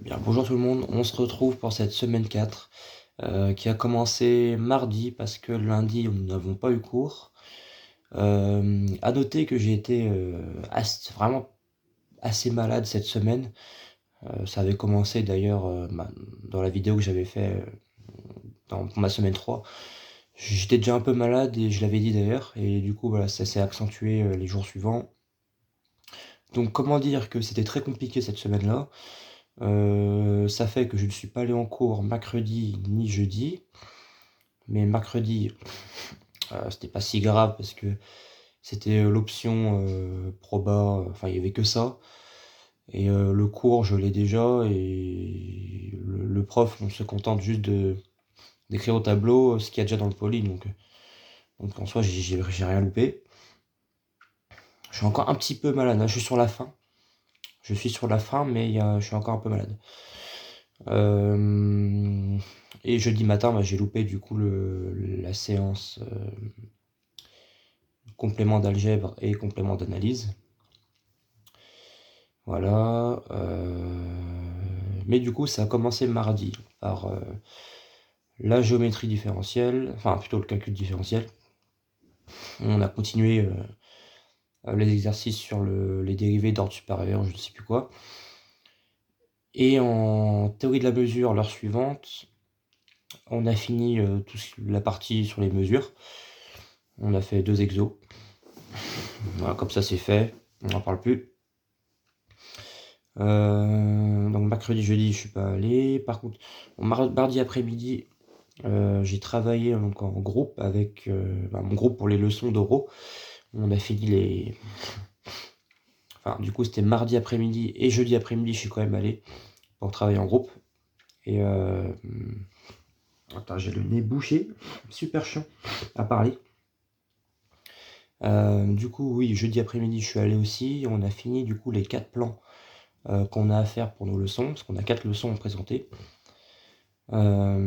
Bien, bonjour tout le monde, on se retrouve pour cette semaine 4 qui a commencé mardi parce que lundi nous n'avons pas eu cours. À noter que j'ai été vraiment assez malade cette semaine. Ça avait commencé d'ailleurs dans la vidéo que j'avais fait pour ma semaine 3. J'étais déjà un peu malade et je l'avais dit d'ailleurs, et du coup voilà, ça s'est accentué les jours suivants. Donc comment dire que c'était très compliqué cette semaine-là. Ça fait que je ne suis pas allé en cours mercredi ni jeudi. Mais mercredi, c'était pas si grave parce que c'était l'option proba, enfin il y avait que ça. Et le cours, je l'ai déjà, et le prof, on se contente juste d'écrire au tableau ce qu'il y a déjà dans le poly, donc en soi, j'ai rien loupé. Je suis encore un petit peu malade, là, je suis sur la fin. Je suis sur la fin, mais je suis encore un peu malade. Euh, et jeudi matin, j'ai loupé du coup la séance complément d'algèbre et complément d'analyse. Voilà. Mais du coup, ça a commencé mardi par la géométrie différentielle, enfin plutôt le calcul différentiel. On a continué les exercices sur les dérivés d'ordre supérieur, je ne sais plus quoi. Et en théorie de la mesure, l'heure suivante, on a fini la partie sur les mesures. On a fait 2 exos. Voilà, comme ça c'est fait, on n'en parle plus. Donc mercredi, jeudi, je suis pas allé. Par contre, mardi après-midi, j'ai travaillé donc en groupe avec mon groupe pour les leçons d'oraux. On a fini Enfin, du coup, c'était mardi après-midi et jeudi après-midi, je suis quand même allé pour travailler en groupe. Et attends, j'ai le nez bouché, super chiant à parler. Du coup, oui, jeudi après-midi, je suis allé aussi. On a fini du coup les 4 plans qu'on a à faire pour nos leçons, parce qu'on a 4 leçons à présenter. Voilà,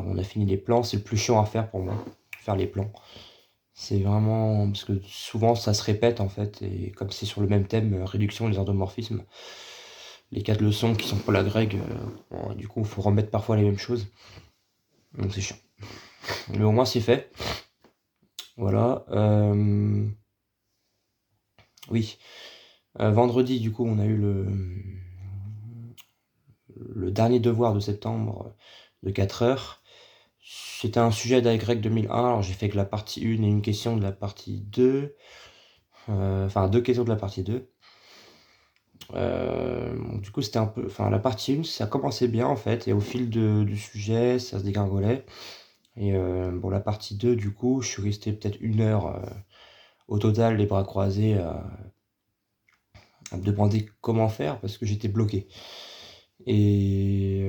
on a fini les plans, c'est le plus chiant à faire pour moi, faire les plans. C'est vraiment, parce que souvent ça se répète en fait, et comme c'est sur le même thème, réduction des endomorphismes, les 4 leçons qui sont Paul agrègue, bon, du coup il faut remettre parfois les mêmes choses, donc c'est chiant. Mais au moins c'est fait. Voilà. Oui. Vendredi, du coup, on a eu le dernier devoir de septembre de 4 heures. C'était un sujet d'AY 2001, alors j'ai fait que la partie 1 et une question de la partie 2. Enfin, 2 questions de la partie 2. Du coup, c'était un peu. Enfin, la partie 1, ça commençait bien en fait, et au fil du sujet, ça se dégringolait. Et bon, la partie 2, du coup, je suis resté peut-être 1 heure au total, les bras croisés, à me demander comment faire parce que j'étais bloqué. Et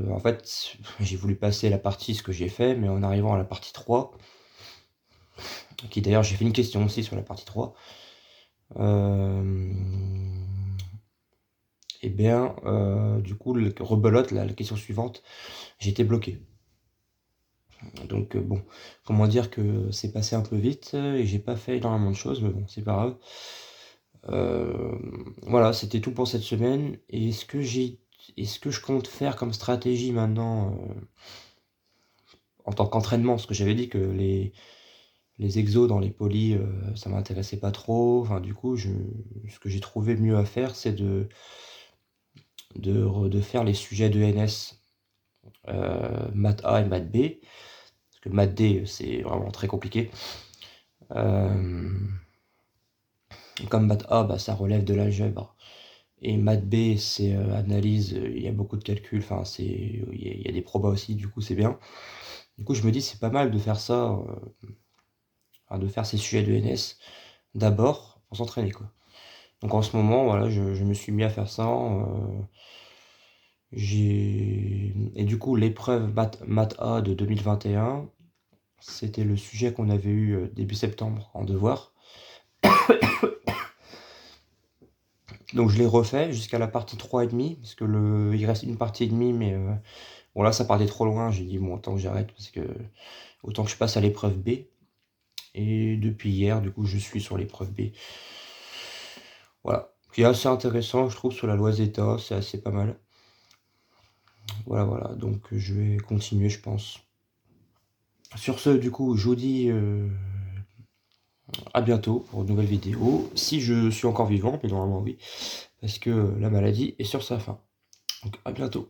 en fait, j'ai voulu passer la partie, ce que j'ai fait, mais en arrivant à la partie 3, qui d'ailleurs, j'ai fait une question aussi sur la partie 3. Et bien, du coup, rebelote, la question suivante, j'étais bloqué. Donc bon, comment dire que c'est passé un peu vite et j'ai pas fait énormément de choses, mais bon, c'est pas grave. Voilà, c'était tout pour cette semaine. Et est-ce que je compte faire comme stratégie maintenant en tant qu'entraînement? Parce que j'avais dit que les exos dans les polis, ça m'intéressait pas trop. Enfin, du coup, ce que j'ai trouvé mieux à faire, c'est de faire les sujets de NS, maths A et maths B. Parce que maths D, c'est vraiment très compliqué. Comme maths A, bah, ça relève de l'algèbre. Et maths B, c'est analyse, il y a beaucoup de calculs, enfin, il y a des probas aussi, du coup, c'est bien. Du coup, je me dis, c'est pas mal de faire ça, de faire ces sujets de NS d'abord pour s'entraîner, quoi. Donc en ce moment, voilà, je me suis mis à faire ça. Et du coup, l'épreuve maths A de 2021, c'était le sujet qu'on avait eu début septembre en devoir. Donc je l'ai refait jusqu'à la partie 3,5, parce que il reste une partie et demie, mais bon là ça partait trop loin, j'ai dit bon autant que j'arrête, parce que autant que je passe à l'épreuve B. Et depuis hier, du coup, je suis sur l'épreuve B. Voilà. qui est assez intéressant, je trouve, sur la loi Zeta, c'est assez pas mal. Voilà, voilà, donc je vais continuer, je pense. Sur ce, du coup, je vous dis à bientôt pour une nouvelle vidéo. Si je suis encore vivant, mais normalement oui, parce que la maladie est sur sa fin. Donc à bientôt.